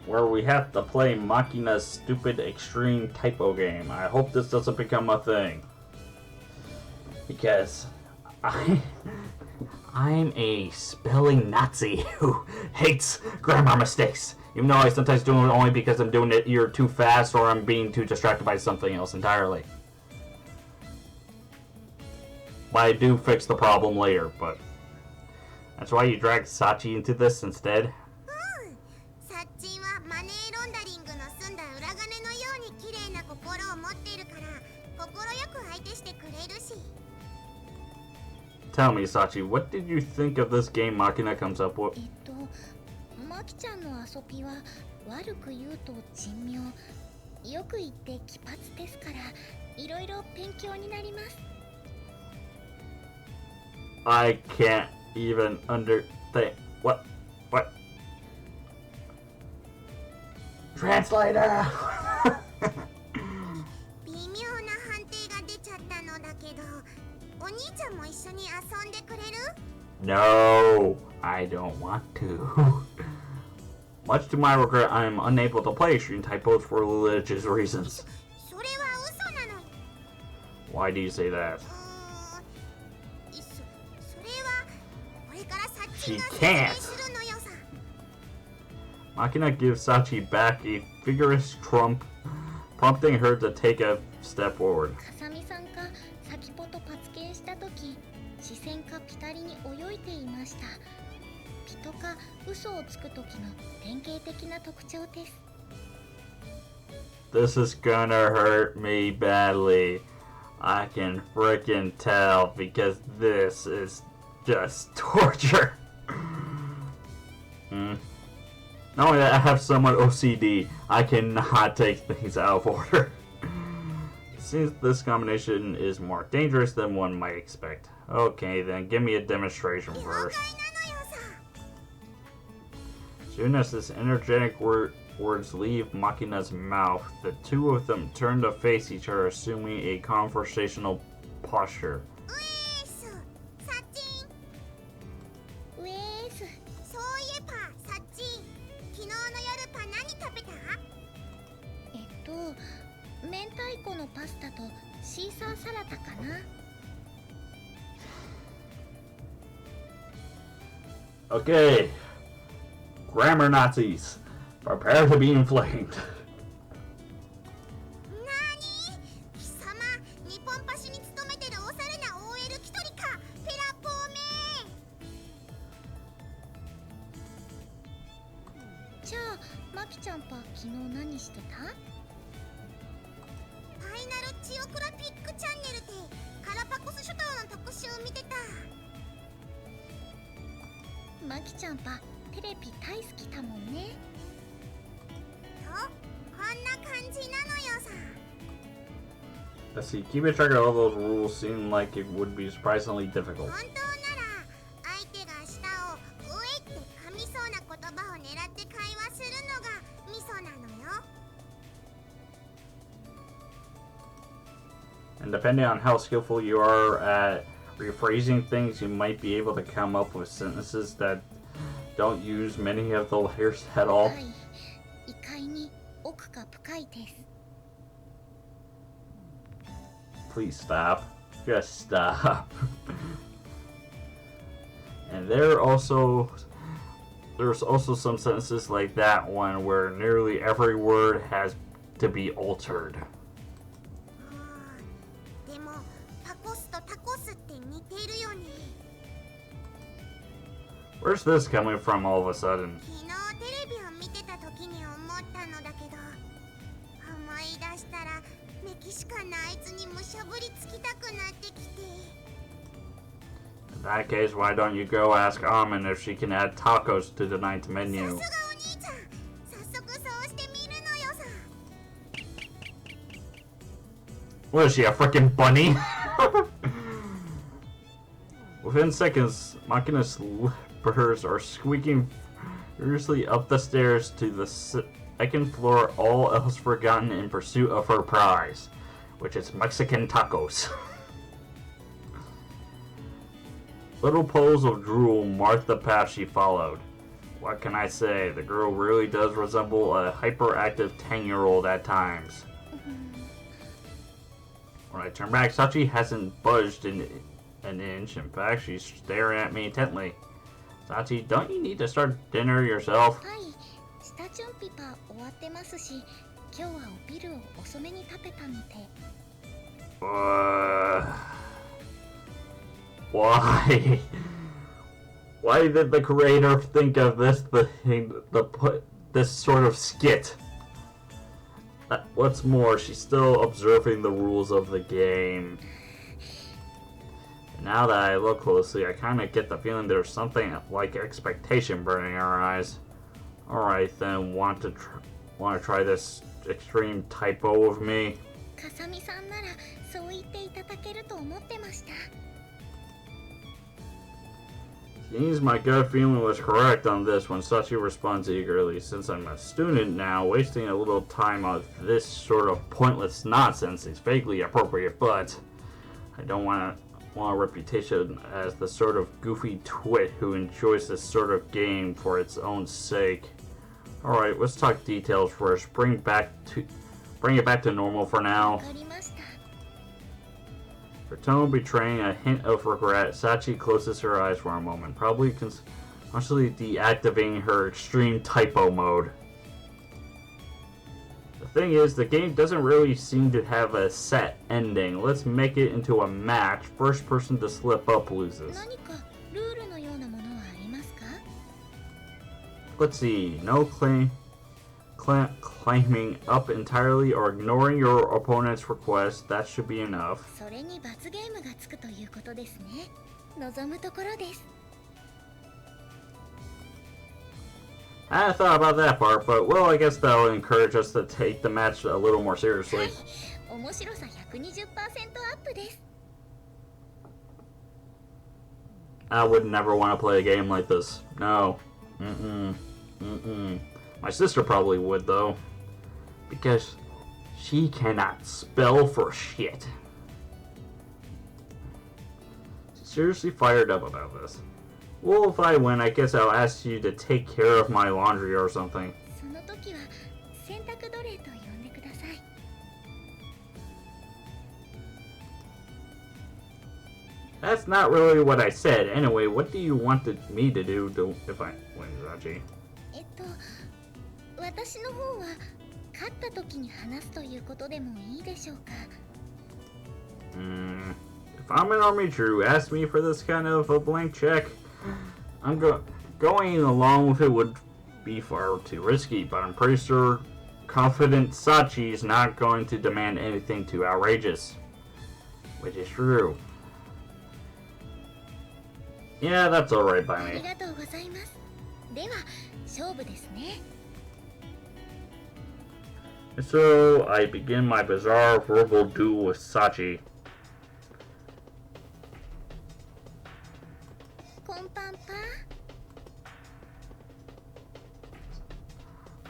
where we have to play Machina's stupid extreme typo game. I hope this doesn't become a thing. Because I'm a spelling Nazi who hates grammar mistakes. Even though I sometimes do it only because I'm doing it either too fast or I'm being too distracted by something else entirely. But I do fix the problem later, but that's why you dragged Sachi into this instead. Tell me, Sachi, what did you think of this game Machina comes up with? マキちゃんの遊びは悪く言うと人妙、よく言って奇抜ですから、いろいろ勉強になります。I can't even understand. What? Translator! 微妙な判定が出ちゃったのだけど、お兄ちゃんも一緒に遊んでくれる？ No, I don't want to. Much to my regret, I am unable to play extreme typos for religious reasons. それは嘘なの。 Why do you say that? それはこれからサッチ She が説 can't. 明するのよさ。 Machina gives Sachi back a vigorous trump, prompting her to take a step forward. かさみさんか先ぽとパツケンしたとき、視線かピタリに泳いでいました。ピトか嘘をつくときの典型的な特徴です。This is gonna hurt me badly. I can frickin' tell because this is just torture. Not only that, I have somewhat OCD. I cannot take things out of order. It seems this combination is more dangerous than one might expect. Okay, then give me a demonstration first. Soon as this energetic words leave Machina's mouth, the two of them turn to face each other, assuming a conversational posture. ウエース、そういえばサッチ、昨日の夜パ何食べた？明太子のパスタとシーサーサラダかな。Okay, grammar Nazis, prepare to be inflamed. なに？貴様、日本橋に勤めてるおしゃれな OL 一人か、ペラポーメー。じゃあ、マキちゃんぱ昨日何してた？ファイナルジオクラピックチャンネルでカラパコス諸島の特集を見てた。マキちゃんぱテレビ大好きだもんね。と、こんな感じなのよさ。Let's see, keeping track of all those rules seemed like it would be surprisingly difficult. 本当なら相手が舌をうえって噛みそうな言葉を狙って会話するのがミソなのよ。And depending on how skillful you are at rephrasing things, you might be able to come up with sentences that don't use many of the layers at all. はい、異界に奥が深いです。Please stop. Just stop. And there's also some sentences like that one where nearly every word has to be altered. でもタコスとタコスって似てるよね。Where's this coming from all of a sudden? 昨日テレビを見てた時に思ったのだけど、思い出したらメキシカンなあいつにむしゃぶりつきたくなってきて。In that case, why don't you go ask Amin if she can add tacos to tonight's さ menu? すがお兄ちゃん、早速そうしてみるのよさ。What is she, a freaking bunny? Within seconds, Machina's slippers are squeaking furiously up the stairs to the second floor, all else forgotten in pursuit of her prize, which is Mexican tacos. Little pools of drool marked the path she followed. What can I say? The girl really does resemble a hyperactive 10-year-old at times. When I turn back, Sachi hasn't budged an inch. In fact, she's staring at me intently. Sachi, don't you need to start dinner yourself? はい、下準備が終わってますし、今日はお昼を遅めに食べたので。Why? Why did the creator think of this this sort of skit? What's more, she's still observing the rules of the game. Now that I look closely, I kind of get the feeling there's something like expectation burning in her eyes. Alright then, want to try this extreme typo of me? かさみさんならそう言っていただけると思ってました。 Seems my gut feeling was correct on this when Sachi responds eagerly. Since I'm a student now, wasting a little time on this sort of pointless nonsense is vaguely appropriate, but I don't want a reputation as the sort of goofy twit who enjoys this sort of game for its own sake. Alright, let's talk details first. Bring it back to normal for now. わかりました。 Her tone betraying a hint of regret, Sachi closes her eyes for a moment, probably consciously deactivating her extreme typo mode. The thing is, the game doesn't really seem to have a set ending. Let's make it into a match. First person to slip up loses. 何かルールのようなものはありますか？ Let's see. No climbing up entirely or ignoring your opponent's request. That should be enough. それに罰ゲームがつくということですね。望むところです。 I hadn't thought about that part, but well, I guess that'll encourage us to take the match a little more seriously. はい、面白さ 120% アップです。 I would never want to play a game like this. No. My sister probably would, though. Because she cannot spell for shit. She's seriously fired up about this. Well, if I win, I guess I'll ask you to take care of my laundry or something. その時は洗濯奴隷と呼んでください。 That's not really what I said. Anyway, what do you want me to do if I win, Zachi? 私の方は勝った時に話すということでもいいでしょうか。 If I'm an army Drew, ask me for this kind of a blank check. I'm going along with it would be far too risky, but I'm pretty sure confident Sachi is not going to demand anything too outrageous. Which is true. Yeah, that's alright by あ me. りがとうございます。では勝負ですね。 So, I begin my bizarre verbal duel with Sachi. こんぱんぱ。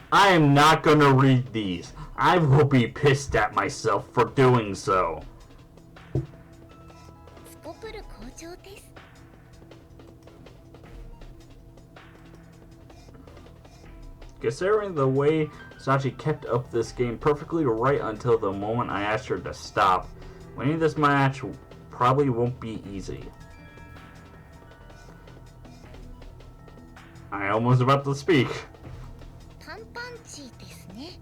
I am not gonna read these. I will be pissed at myself for doing so. スコプル好調です。 Considering the way Sachi kept up this game perfectly right until the moment I asked her to stop, winning this match probably won't be easy. I almost about to speak. パンパンチーですね。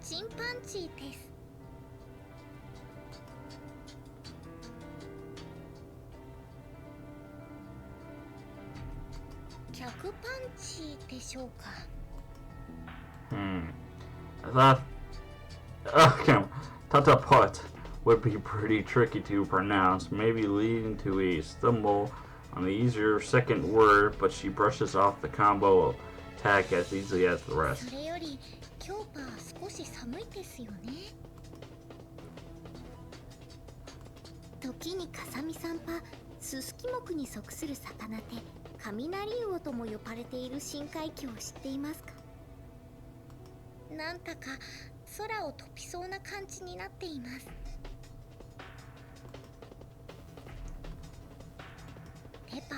チンパンチーです。 100パンチーでしょうか。 I thought... Okay, Tataput would be pretty tricky to pronounce, maybe leading to a stumble on the easier second word, but she brushes off the combo attack as easily as the rest. それより今日パー少し寒いですよね。時にかさみさんパススキ目に属する魚で雷魚とも呼ばれている深海魚を知っていますか？なんたか空を飛びそうな感じになっています。パ、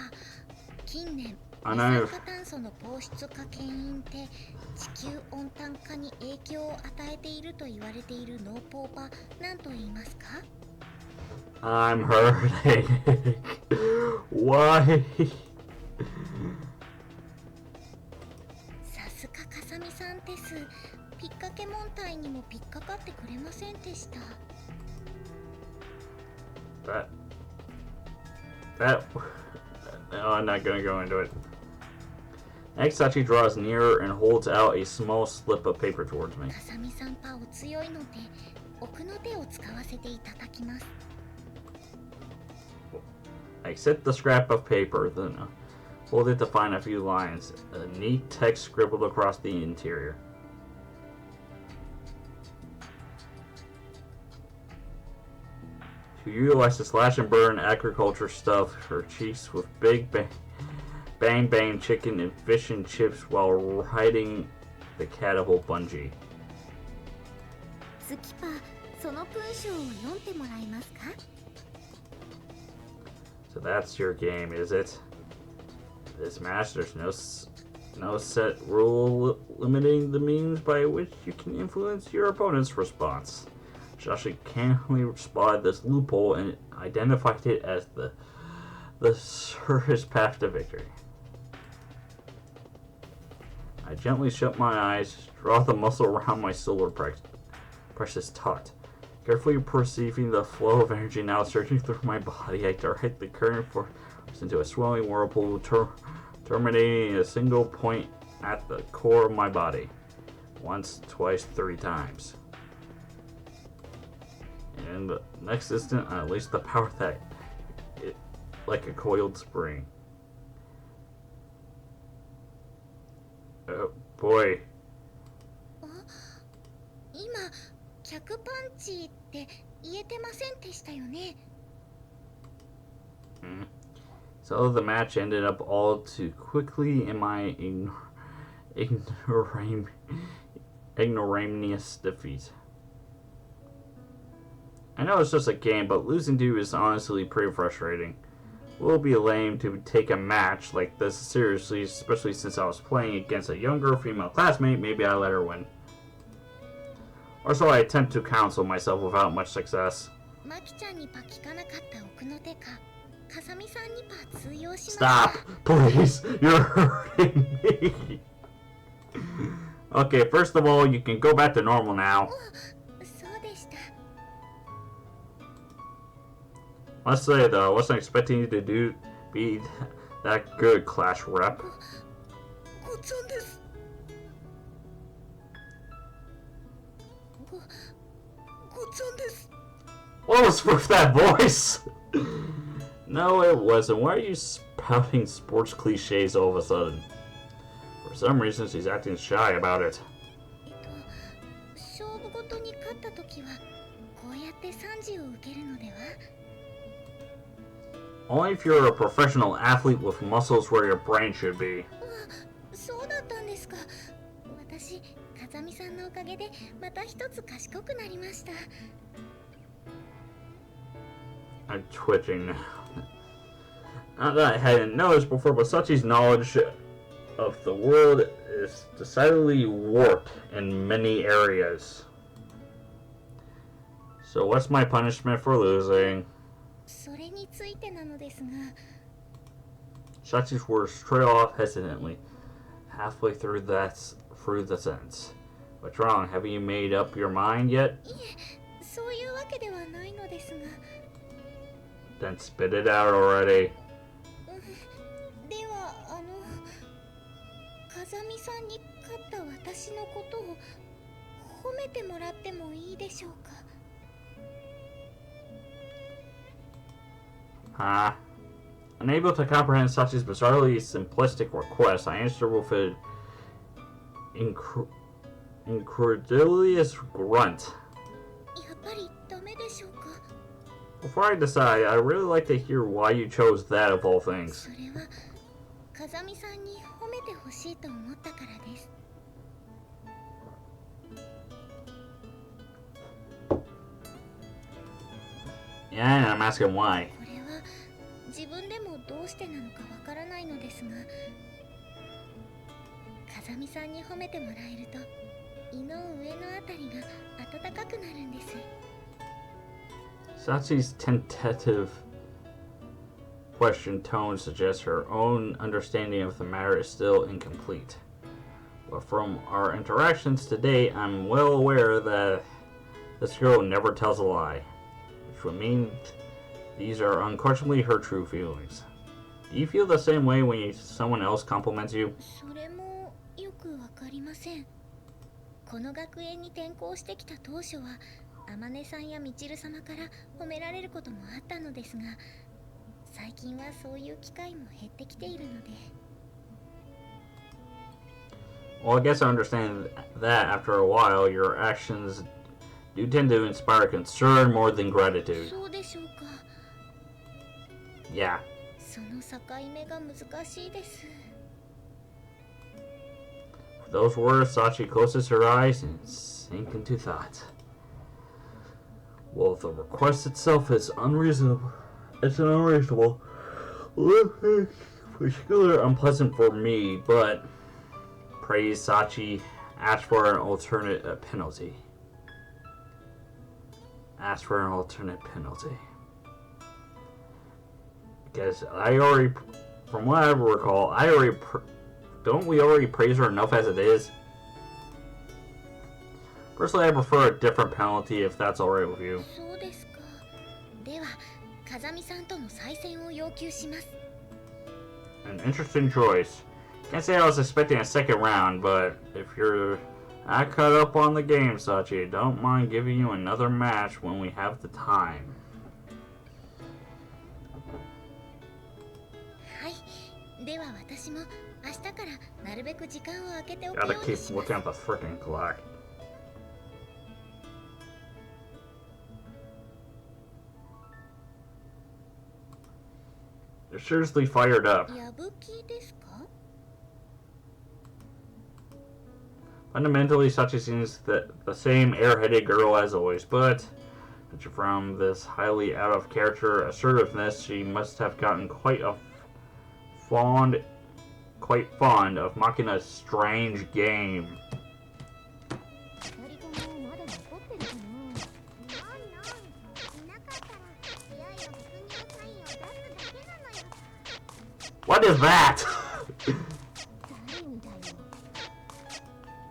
近年あ二酸化炭素の放出が牽引で地球温暖化に影響を与えていると言われているノーポーパ、何と言いますか？ I'm hurting. Why? さすが風見さんです。ピッカケモン隊にもピッかかってくれませんでした。That. No, I'm not gonna go into it. Next, Sachi draws nearer and holds out a small slip of paper towards me. 風見さんパお強いので奥の手を使わせていただきます。I accept the scrap of paper, then hold it to find a few lines. A neat text scribbled across the interior. To utilize the slash and burn agriculture stuff her cheeks with big bang bang chicken and fish and chips while riding the catapult bungee. スキパ、その文章を読んでもらえますか？ So that's your game, is it? This match, there's no set rule limiting the means by which you can influence your opponent's response. Shashi cannily spotted this loophole and identified it as the surest path to victory. I gently shut my eyes, draw the muscle around my solar precious taut. Carefully perceiving the flow of energy now surging through my body, I direct the current force into a swelling whirlpool, terminating in a single point at the core of my body. Once, twice, 3 times. And the next instant, I unleashed the power that like a coiled spring. Oh boy. 今、客パンチって言えてませんでしたよね。So the match ended up all too quickly in my ignoramus defeat. I know it's just a game, but losing to you is honestly pretty frustrating. It will be lame to take a match like this seriously, especially since I was playing against a younger female classmate. Maybe I let her win. Or so I attempt to counsel myself without much success. マキちゃんにパ聞かなかった奥の手か、風見さんにパ通用しました。Stop! Please! You're hurting me! Okay, first of all, you can go back to normal now. そうでした。Let's say though, I wasn't expecting you to be that good, Clash rep. ごちゃんです。ごちゃんです。What was with that voice? No, it wasn't. Why are you spouting sports cliches all of a sudden? For some reason, she's acting shy about it. 勝負ごとに勝った時はこうやって賛辞を受けるのでは？ Only if you're a professional athlete with muscles where your brain should be. そうだったんですか。私、風見さんのおかげでまた一つ賢くなりました。I'm twitching now. Not that I hadn't noticed before, but Sachi's knowledge of the world is decidedly warped in many areas. So what's my punishment for losing? それについてなのですが、 Sachi's words trail off hesitantly, halfway through the sentence. What's wrong? Haven't you made up your mind yet? いえ、そういうわけではないのですが。 Then spit it out already. では、風見さんに勝った私のことを褒めてもらってもいいでしょうか。 Unable to comprehend Sachi's bizarrely simplistic request, I answered with an incredulous grunt. やっぱりダメでしょうか。 Before I decide, I'd really like to hear why you chose that of all things. それは風見さんに褒めてほしいと思ったからです。 Yeah, I'm asking why. これは自分でもどうしてなのかわからないのですが、風見さんに褒めてもらえると胃の上のあたりが温かくなるんです。 Sachi's tentative question tone suggests her own understanding of the matter is still incomplete. But from our interactions today, I'm well aware that this girl never tells a lie, which would mean these are unquestionably her true feelings. Do you feel the same way when someone else compliments you? それもよくわかりません。この学園に転校してきた当初は天音さんやみちる様から褒められることもあったのですが、最近はそういう機会も減ってきているので。 Well, I guess I understand that after a while, your actions do tend to inspire concern more than gratitude. そうでしょうか。 Yeah. その境目が難しいです。 With those words, Sachi closes her eyes and sinks into thought. Well, the request itself is unreasonable. It's an unreasonable. Particularly unpleasant for me, but praise Sachi. Ask for an alternate penalty. Ask for an alternate penalty. Because from what I recall, don't we already praise her enough as it is? Personally, I prefer a different penalty if that's alright with you. そうですか。では、風見さんとの再戦を要求します。 An interesting choice. Can't say I was expecting a second round, but if you're not caught up on the game, Sachi, I don't mind giving you another match when we have the time. はい。では私も明日からなるべく時間を空けておくよ Gotta うに keep します。 looking at the freaking clock. They're seriously fired up. やぶきですか？ Fundamentally, Sachi seems the same airheaded girl as always, but from this highly out of character assertiveness, she must have gotten quite fond of Makina's strange game. What is that?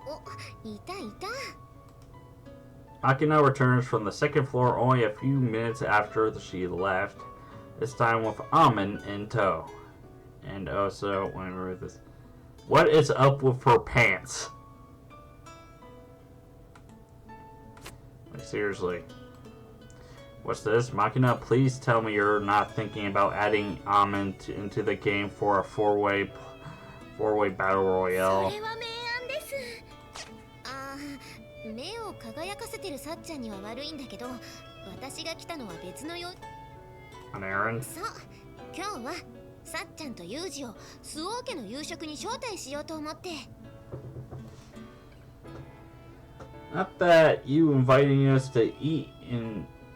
お、いたいた。 Makina returns from the second floor only a few minutes after she left, this time with Amen in tow. And also, whenever this... What is up with her pants? Like, seriously. What's this? Makina, please tell me you're not thinking about adding Amen into the game for a four-way battle royale. それは明暗です。ああ、目を輝かせてるさっちゃんには悪いんだけど、私が来たのは別のよ。 An errand? そう、今日はさっちゃんとユージをスオー家の夕食に招待しようと思って。 Not that you inviting us to eat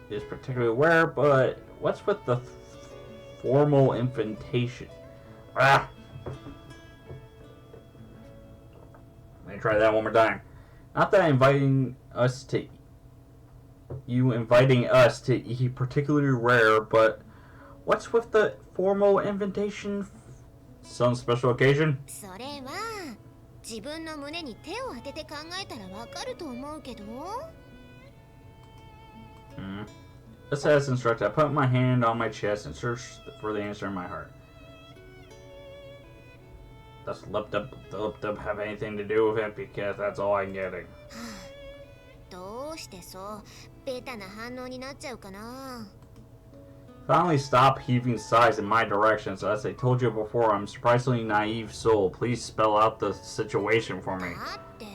is particularly rare, but what's with the formal invitation? Ah! Let me try that one more time. Not that inviting us to eat particularly rare, but what's with the formal invitation? Some special occasion? それは自分の胸に手を当てて考えたらわかると思うけど。 Just as instructed, I put my hand on my chest and searched for the answer in my heart. Does lip dub have anything to do with it? Because that's all I'm getting. どうしてそうベタな反応になっちゃうかな。 Finally, stop heaving sighs in my direction. So as I told you before, I'm a surprisingly naive soul. Please spell out the situation for me. だって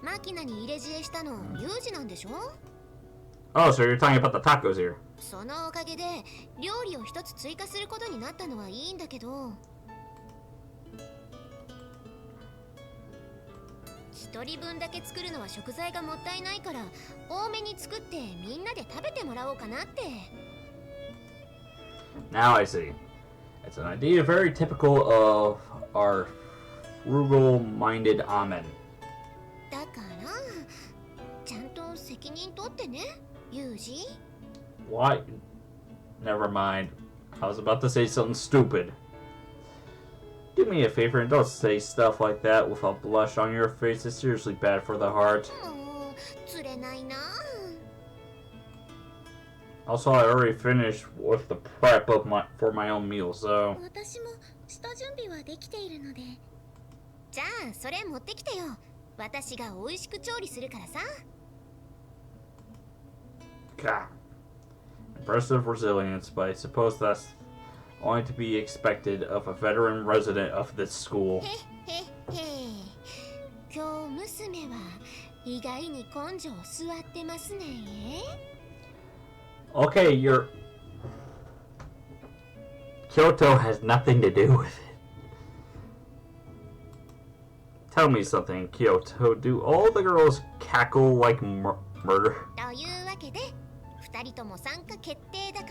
マキナに入れ知恵したのユージなんでしょ？ Oh, so you're talking about the tacos here. そのおかげで料理を一つ追加することになったのはいいんだけど、一人分だけ作るのは食材がもったいないから多めに作ってみんなで食べてもらおうかなって。 Now I see. It's an idea very typical of our frugal-minded Amen. だからちゃんと責任取ってね、ユージ。 Why? Never mind. I was about to say something stupid. Do me a favor and don't say stuff like that with a blush on your face. It's seriously bad for the heart. もう釣れないな。 Also, I already finished with the prep of for my own meal, so... 私も下準備はできているので。じゃあそれ持ってきてよ。私が美味しく調理するからさ。 God. Impressive resilience, but I suppose that's only to be expected of a veteran resident of this school. へへへ。今日娘は意外に根性座ってますね。 Okay, Kyoto has nothing to do with it. Tell me something, Kyoto. Do all the girls cackle like murder? というわけで、二人とも参加決定だか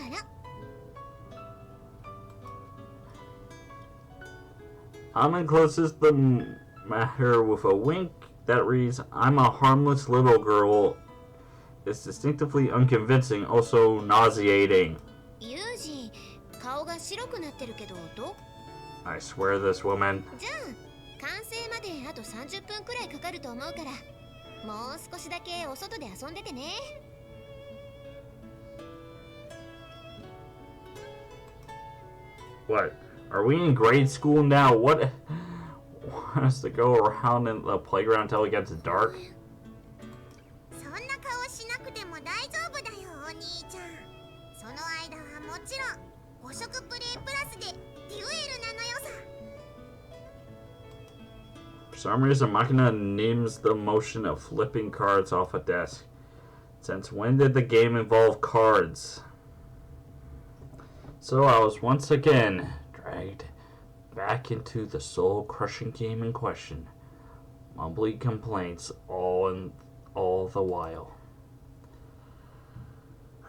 ら。 Amen closes the matter with a wink that reads, I'm a harmless little girl. It's distinctively unconvincing, also nauseating. ユージ、顔が白くなってるけど、ど？ I swear this woman. じゃあ、完成まであと30分くらいかかると思うから、もう少しだけお外で遊んでてね。 What? Are we in grade school now? What? Want us to go around in the playground until it gets dark? そんな顔しなくても大丈夫だよ、お兄ちゃん。その間はもちろん、5色プレイプラスでデュエルなのよさ。 For some reason, Machina names the motion of flipping cards off a desk. Since when did the game involve cards? So I was once again dragged back into the soul-crushing game in question. Mumbling complaints all the while.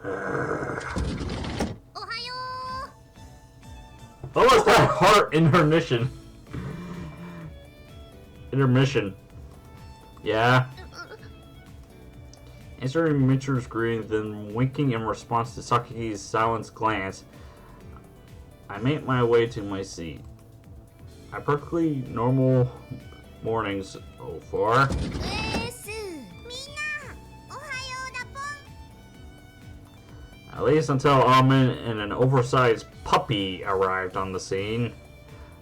おはよ What was that heart intermission? Intermission. Yeah. Answering Mitcher's greeting, then winking in response to Saki's silenced glance, I made my way to my seat. My perfectly normal mornings so far. う。です。みんな、おはようだぽん。 At least until Almond and an oversized puppy arrived on the scene.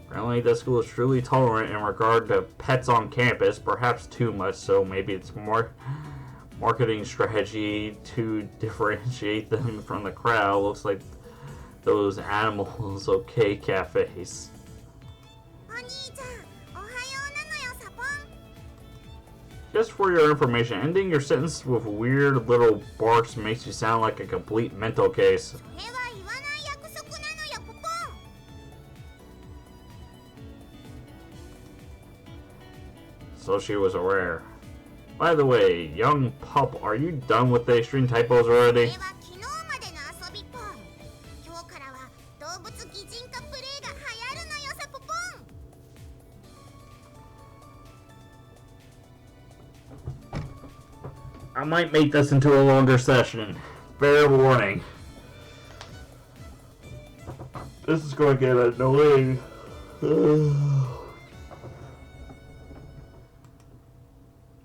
Apparently, the school is truly tolerant in regard to pets on campus, perhaps too much, so maybe it's more marketing strategy to differentiate them from the crowd. Looks like those animals okay cafes. お兄ちゃん、おはようなのよさぽん。 Just for your information, ending your sentence with weird little barks makes you sound like a complete mental case. それは言わない約束なのよポポン。 So she was aware. By the way, young pup, are you done with the extreme typos これ already? は昨日までの遊びポン。今日からは動物擬人化プレイが流行るのよさポポン。 I might make this into a longer session. Fair warning. This is going to get annoying.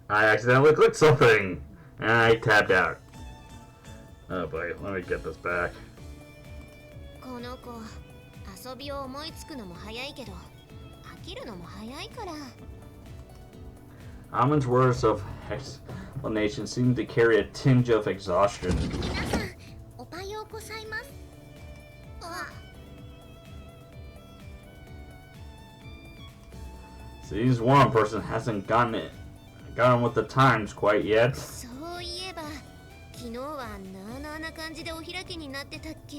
I accidentally clicked something, and I tapped out. Oh boy, let me get this back. この子、遊びを思いつくのも早いけど、飽きるのも早いから。 Amon's words of explanation seem to carry a tinge of exhaustion. 皆さん、おはようございます。あ、 Seems one person hasn't gotten with the times quite yet. そういえば、昨日はなあなあな感じでお開きになってたっけ。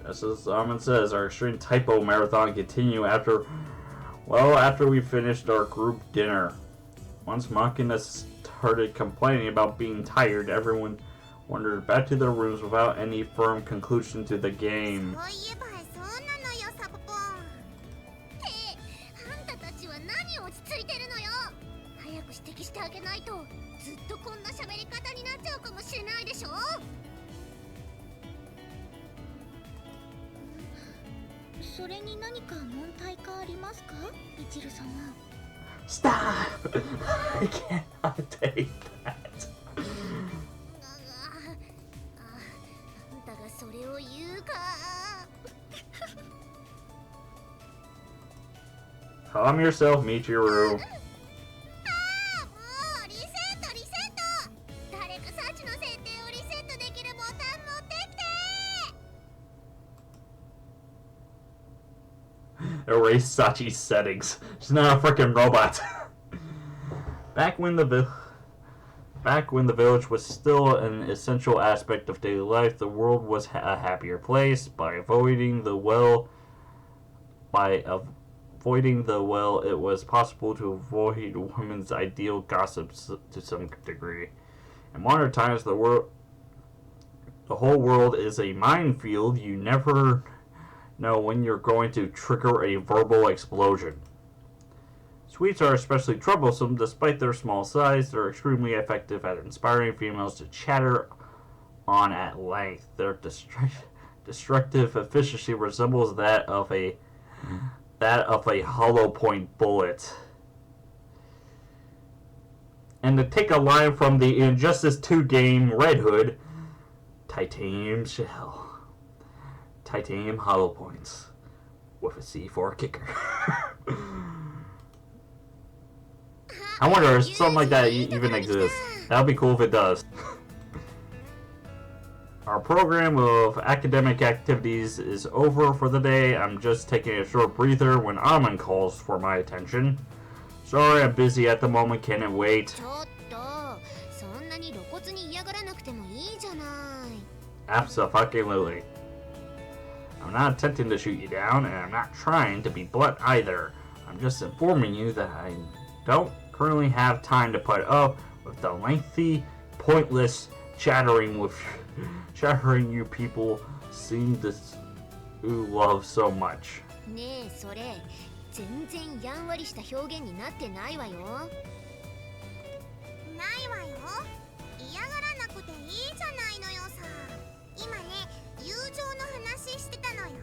As Amon says, our extreme typo marathon continue after we finished our group dinner. Once Machina started complaining about being tired, everyone wandered back to their rooms without any firm conclusion to the game. そういえばそうなのよサポポン。ってあんたたちは何落ち着いてるのよ。早く指摘してあげないとずっとこんな喋り方になっちゃうかもしれないでしょ。それに何か問題かありますか、みちる様。 Stop! I cannot take that. あんたがそれを言うか。 Calm yourself, Michiru. もうリセットリセット。誰かサチの設定をリセットできるボタン持ってきて。 Erase Sachi's settings. She's not a freaking robot. Back when the village was still an essential aspect of daily life, the world was a happier place. By avoiding the well, it was possible to avoid women's ideal gossips to some degree. In modern times, the whole world is a minefield. You never know when you're going to trigger a verbal explosion. Sweets are especially troublesome. Despite their small size, they're extremely effective at inspiring females to chatter on at length. Their destructive efficiency resembles that of a hollow point bullet. And to take a line from the Injustice 2 game Red Hood, titanium shell. Titanium hollow points with a C4 kicker. I wonder if something like that even exists. That would be cool if it does. Our program of academic activities is over for the day. I'm just taking a short breather when Amon calls for my attention. Sorry, I'm busy at the moment. Can it wait? ちょっと、そんなに露骨に嫌がらなくてもいいじゃない。 Absolutely. I'm not attempting to shoot you down, and I'm not trying to be blunt either. I'm just informing you that I don't currently have time to put up with the lengthy, pointless chattering you people seem to love so much. ねえ、それ全然やんわりした表現になってないわよ。ないわよ。嫌がらなくていいじゃないのよさ。今ね、友情の話してたのよ。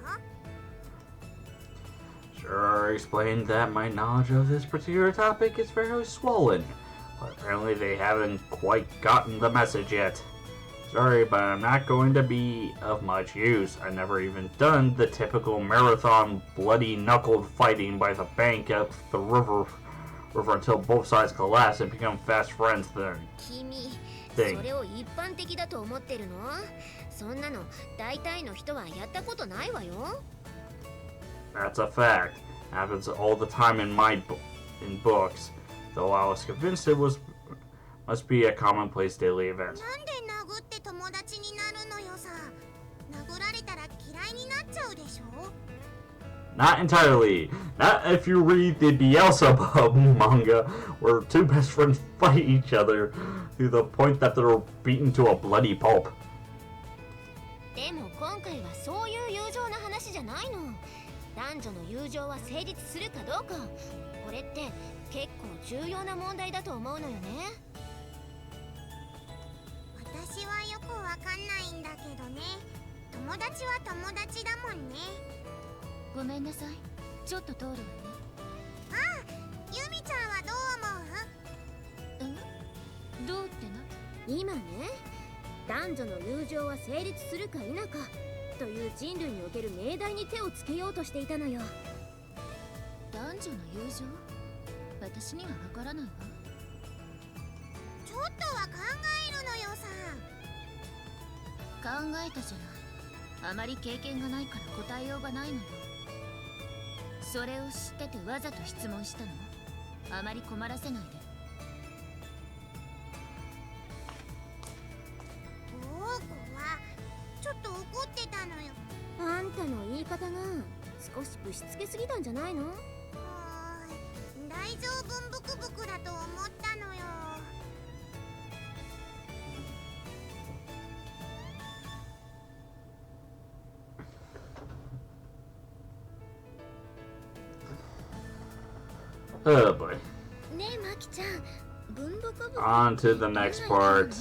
Sure, I explained that my knowledge of this particular topic is fairly swollen, but apparently they haven't quite gotten the message yet. Sorry, but I'm not going to be of much use. I've never even done the typical marathon bloody-knuckled fighting by the bank of the river until both sides collapse and become fast friends then. 君、 Thing. それを一般的だと思ってるの？そんなの大体の人はやったことないわよ。 That's a fact. Happens all the time in books, though I was convinced it must be a commonplace daily event. なんで殴って友達になるのよさ。殴られたら嫌いになっちゃうでしょ。 Not entirely. Not if you read the Beelzebub manga, where two best friends fight each other to the point that they're beaten to a bloody pulp. でも今回はそういう友情の話じゃないの。男女の友情は成立するかどうか、これって結構重要な問題だと思うのよね。私はよくわかんないんだけどね。友達は友達だもんね。ごめんなさい、ちょっと通るわね。ああ、ユミちゃんはどう思う？どうってな。今ね、男女の友情は成立するか否かという人類における命題に手をつけようとしていたのよ。男女の友情？私にはわからないわ。ちょっとは考えるのよさ。考えたじゃない。あまり経験がないから答えようがないのよ。それを知っててわざと質問したの？あまり困らせないで。僕はちょっと怒ってたのよ。あんたの言い方が少しぶしつけすぎたんじゃないの？大丈夫ブクブクだと思ったのよ。Oh boy. ねえマキちゃん文房具部 On to the next part.